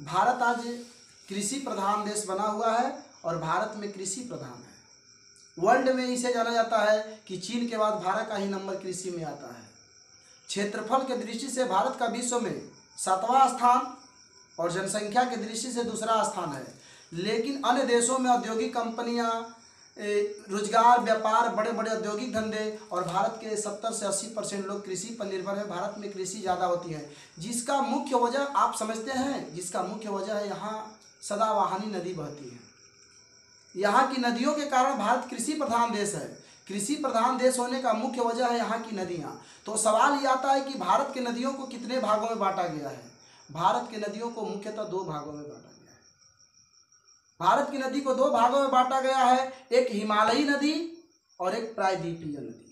भारत आज कृषि प्रधान देश बना हुआ है और भारत में कृषि प्रधान है। वर्ल्ड में इसे जाना जाता है कि चीन के बाद भारत का ही नंबर कृषि में आता है। क्षेत्रफल के दृष्टि से भारत का विश्व में 7वां स्थान और जनसंख्या की दृष्टि से दूसरा स्थान है। लेकिन अन्य देशों में औद्योगिक कंपनियां, रोजगार, व्यापार, बड़े बड़े औद्योगिक धंधे और भारत के 70 से 80% लोग कृषि पर निर्भर है। भारत में कृषि ज़्यादा होती है, जिसका मुख्य वजह आप समझते हैं, जिसका मुख्य वजह है यहाँ सदाबहानी नदी बहती है। यहाँ की नदियों के कारण भारत कृषि प्रधान देश है। कृषि प्रधान देश होने का मुख्य वजह है यहाँ की नदियाँ। तो सवाल ये आता है कि भारत के नदियों को कितने भागों में बांटा गया है। भारत की नदियों को मुख्यतः 2 भागों में बांटा गया है। भारत की नदी को 2 भागों में बांटा गया है, एक हिमालयी नदी और एक प्रायद्वीपीय नदी।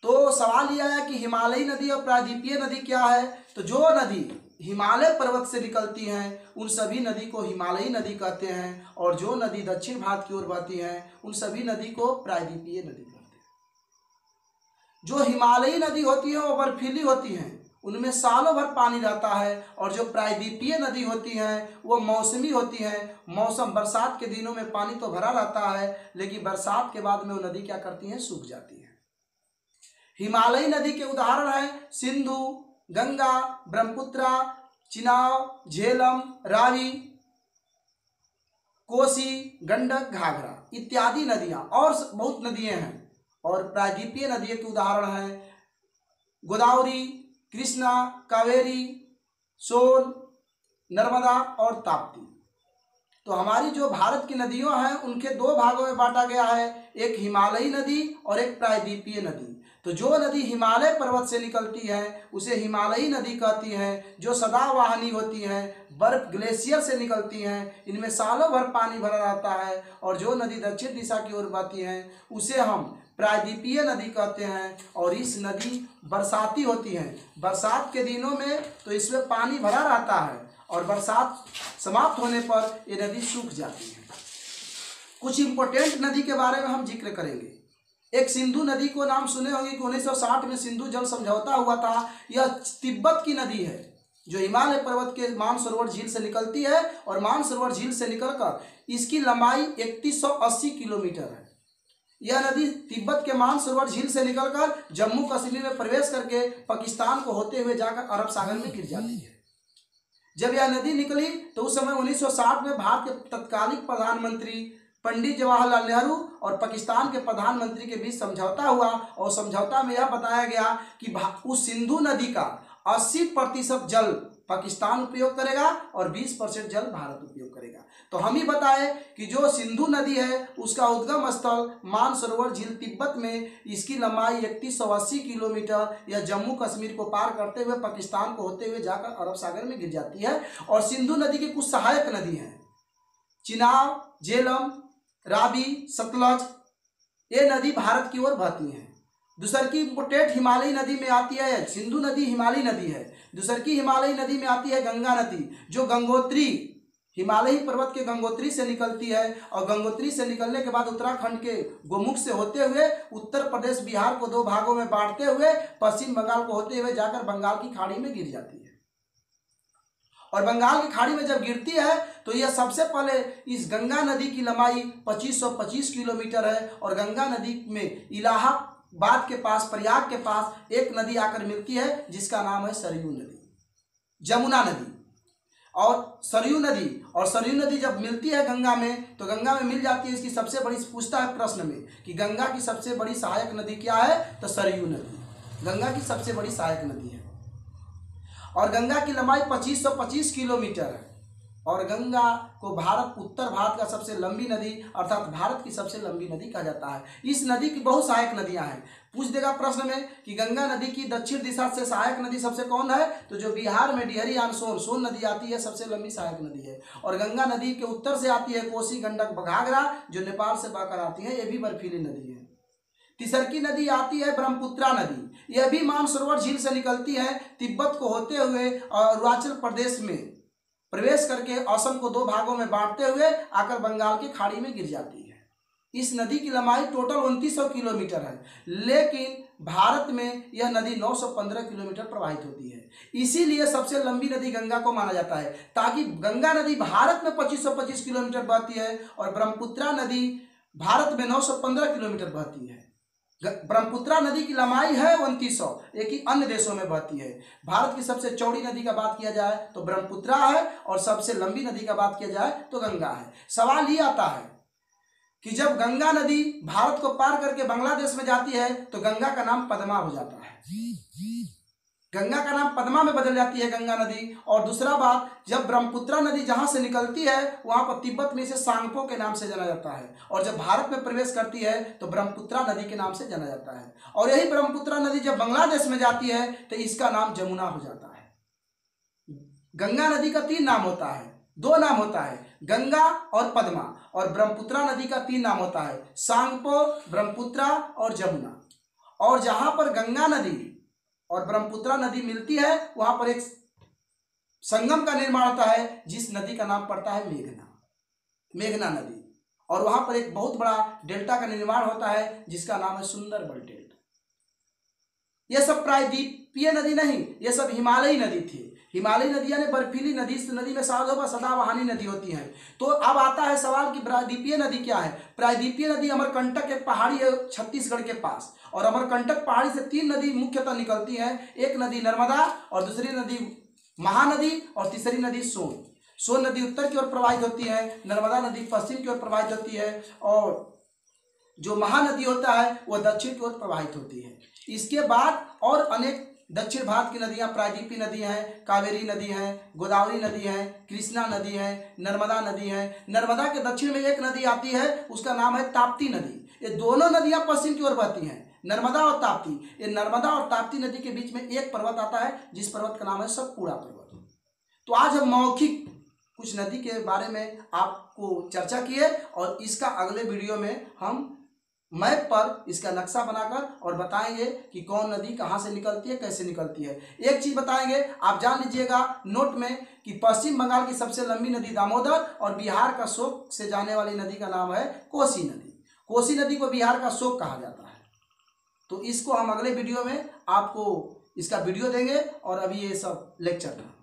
तो सवाल यह है कि हिमालयी नदी और प्रायद्वीपीय नदी क्या है। तो जो नदी हिमालय पर्वत से निकलती हैं उन सभी नदी को हिमालयी नदी कहते हैं, और जो नदी दक्षिण भारत की ओर बहती हैं उन सभी नदी को प्रायद्वीपीय नदी कहते हैं। जो हिमालयी नदी होती है वो बर्फीली होती हैं, उनमें सालों भर पानी रहता है, और जो प्रायद्वीपीय नदी होती हैं वो मौसमी होती हैं। मौसम बरसात के दिनों में पानी तो भरा रहता है, लेकिन बरसात के बाद में वो नदी क्या करती हैं, सूख जाती हैं। हिमालयी नदी के उदाहरण हैं सिंधु, गंगा, ब्रह्मपुत्रा, चिनाब, झेलम, रावी, कोसी, गंडक, घाघरा इत्यादि नदियां और बहुत नदियां हैं। और प्रायद्वीपीय नदियों के उदाहरण हैं गोदावरी, कृष्णा, कावेरी, सोन, नर्मदा और ताप्ती। तो हमारी जो भारत की नदियां हैं उनके 2 भागों में बांटा गया है, एक हिमालयी नदी और एक प्रायद्वीपीय नदी। तो जो नदी हिमालय पर्वत से निकलती है उसे हिमालयी नदी कहती हैं। जो सदाबहानी होती हैं, बर्फ ग्लेशियर से निकलती हैं, इनमें सालों भर पानी भरा रहता है। और जो नदी दक्षिण दिशा की ओर बहती हैं उसे हम प्रायद्वीपीय नदी कहते हैं। और इस नदी बरसाती होती हैं, बरसात के दिनों में तो इसमें पानी भरा रहता है, और बरसात समाप्त होने पर ये नदी सूख जाती है। कुछ इंपॉर्टेंट नदी के बारे में हम जिक्र करेंगे। एक सिंधु नदी को नाम सुने होंगे कि 1960 में सिंधु जल समझौता हुआ था। यह तिब्बत की नदी है जो हिमालय पर्वत के मानसरोवर झील से निकलती है, और मानसरोवर झील से निकलकर इसकी लंबाई 3180 किलोमीटर है। यह नदी तिब्बत के मानसरोवर झील से निकलकर जम्मू कश्मीर में प्रवेश करके पाकिस्तान को होते हुए जाकर अरब सागर में गिर जाती है। जब यह नदी निकली तो उस समय 1960 में भारत के तत्कालीन प्रधानमंत्री पंडित जवाहरलाल नेहरू और पाकिस्तान के प्रधानमंत्री के बीच समझौता हुआ, और समझौता में यह बताया गया कि उस सिंधु नदी का 80% जल पाकिस्तान उपयोग करेगा और 20% जल भारत उपयोग करेगा। तो हम ही बताएं कि जो सिंधु नदी है उसका उद्गम स्थल मानसरोवर झील तिब्बत में, इसकी लंबाई 3180 किलोमीटर, यह जम्मू कश्मीर को पार करते हुए पाकिस्तान को होते हुए जाकर अरब सागर में गिर जाती है। और सिंधु नदी की कुछ सहायक नदी हैं चिनाब, झेलम, रावी, सतलज। ये नदी भारत की ओर बहती हैं। दूसर की इंपोर्टेंट हिमालयी नदी में आती है, सिंधु नदी हिमालयी नदी है। दूसर की हिमालयी नदी में आती है गंगा नदी, जो गंगोत्री, हिमालयी पर्वत के गंगोत्री से निकलती है, और गंगोत्री से निकलने के बाद उत्तराखंड के गोमुख से होते हुए उत्तर प्रदेश, बिहार को 2 भागों में बांटते हुए पश्चिम बंगाल को होते हुए जाकर बंगाल की खाड़ी में गिर जाती है। और बंगाल की खाड़ी में जब गिरती है तो यह सबसे पहले इस गंगा नदी की लंबाई 2525 किलोमीटर है, और गंगा नदी में इलाहाबाद के पास, प्रयाग के पास एक नदी आकर मिलती है जिसका नाम है सरयू नदी, जमुना नदी। और सरयू नदी जब मिलती है गंगा में, तो गंगा में मिल जाती है इसकी सबसे बड़ी, पूछता है प्रश्न में कि गंगा की सबसे बड़ी सहायक नदी क्या है, तो सरयू नदी गंगा की सबसे बड़ी सहायक नदी है। और गंगा की लंबाई 2525 किलोमीटर है, और गंगा को उत्तर भारत का सबसे लंबी नदी अर्थात भारत की सबसे लंबी नदी कहा जाता है। इस नदी की बहुत सहायक नदियां हैं। पूछ देगा प्रश्न में कि गंगा नदी की दक्षिण दिशा से सहायक नदी सबसे कौन है, तो जो बिहार में डिहरी आन सोन नदी आती है, सबसे लंबी सहायक नदी है। और गंगा नदी के उत्तर से आती है कोसी, गंडक, घाघरा, जो नेपाल से बहकर आती है, ये भी बर्फीली नदी है। तीसरकी नदी आती है ब्रह्मपुत्रा नदी, यह भी मानसरोवर झील से निकलती है, तिब्बत को होते हुए अरुणाचल प्रदेश में प्रवेश करके असम को 2 भागों में बांटते हुए आकर बंगाल की खाड़ी में गिर जाती है। इस नदी की लंबाई टोटल 2900 किलोमीटर है, लेकिन भारत में यह नदी 915 किलोमीटर प्रवाहित होती है। इसीलिए सबसे लंबी नदी गंगा को माना जाता है, ताकि गंगा नदी भारत में 2525 किलोमीटर बहती है और ब्रह्मपुत्रा नदी भारत में 915 किलोमीटर बहती है। ब्रह्मपुत्रा नदी की लंबाई है 2900, एक ही अन्य देशों में बहती है। भारत की सबसे चौड़ी नदी का बात किया जाए तो ब्रह्मपुत्रा है, और सबसे लंबी नदी का बात किया जाए तो गंगा है। सवाल ये आता है कि जब गंगा नदी भारत को पार करके बांग्लादेश में जाती है तो गंगा का नाम पद्मा हो जाता है, गंगा का नाम पद्मा में बदल जाती है गंगा नदी। और दूसरा बात, जब ब्रह्मपुत्रा नदी जहां से निकलती है वहां पर तिब्बत में इसे सांगपो के नाम से जाना जाता है, और जब भारत में प्रवेश करती है तो ब्रह्मपुत्रा नदी के नाम से जाना जाता है। और यही ब्रह्मपुत्रा नदी जब बांग्लादेश में जाती है तो इसका नाम जमुना हो जाता है। गंगा नदी का 3 नाम होता है, 2 नाम होता है, गंगा और पद्मा, और ब्रह्मपुत्रा नदी का 3 नाम होता है, सांगपो, ब्रह्मपुत्रा और जमुना। और जहां पर गंगा नदी और ब्रह्मपुत्रा नदी मिलती है वहां पर एक संगम का निर्माण होता है, जिस नदी का नाम पड़ता है मेघना नदी, और वहां पर एक बहुत बड़ा डेल्टा का निर्माण होता है जिसका नाम है सुंदरबन डेल्टा। यह सब प्रायद्वीपीय नदी नहीं, यह सब हिमालयी नदी थी। हिमालयी नदी यानी बर्फीली नदी, इस नदी में सदाबहानी नदी होती है। तो अब आता है सवाल कि प्रायद्वीपीय नदी क्या है। प्रायद्वीपीय नदी अमरकंटक एक पहाड़ी है छत्तीसगढ़ के पास, और अमरकंटक पहाड़ी से 3 नदी मुख्यतः निकलती हैं। एक नदी नर्मदा, और दूसरी नदी महानदी, और तीसरी नदी सोन नदी उत्तर की ओर प्रवाहित होती है, नर्मदा नदी पश्चिम की ओर प्रवाहित होती है, और जो महानदी होता है वह दक्षिण की ओर प्रवाहित होती है। इसके बाद और अनेक दक्षिण भारत की नदियां प्रायद्वीपीय नदी हैं, कावेरी नदी है, गोदावरी नदी है, कृष्णा नदी है, नर्मदा नदी है। नर्मदा के दक्षिण में एक नदी आती है, उसका नाम है ताप्ती नदी। ये दोनों नदियां पश्चिम की ओर बहती हैं, नर्मदा और ताप्ती। ये नर्मदा और ताप्ती नदी के बीच में एक पर्वत आता है जिस पर्वत का नाम है सतपुड़ा पर्वत। तो आज हम मौखिक कुछ नदी के बारे में आपको चर्चा किए, और इसका अगले वीडियो में हम मैप पर इसका नक्शा बनाकर और बताएंगे कि कौन नदी कहाँ से निकलती है, कैसे निकलती है। एक चीज बताएंगे, आप जान लीजिएगा नोट में, कि पश्चिम बंगाल की सबसे लंबी नदी दामोदर, और बिहार का शोक से जाने वाली नदी का नाम है कोसी नदी। कोसी नदी को बिहार का शोक कहा जाता है। तो इसको हम अगले वीडियो में आपको इसका वीडियो देंगे, और अभी ये सब लेक्चर था।